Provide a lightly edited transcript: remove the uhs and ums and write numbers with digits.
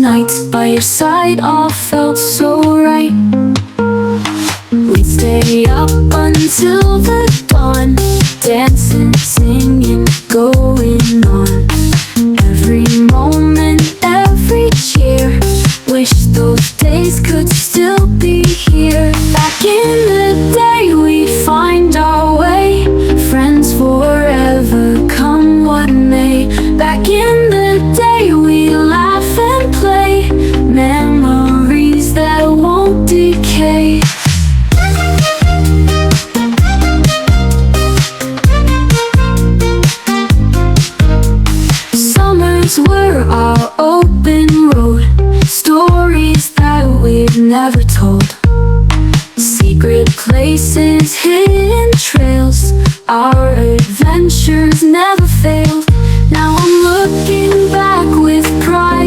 nights by your side all felt so right. We'd stay up until the dawn, dancing, singing, going on. Every moment, every cheer, wish those days could still be here. Back in the day we'd find our way, friends forever, come what may. Back in the day we laugh and play, memories that won't decay. Summers were our open road, stories that we'd never told. Secret places, hidden trails, our adventures never failed. Now I'm looking back with pride.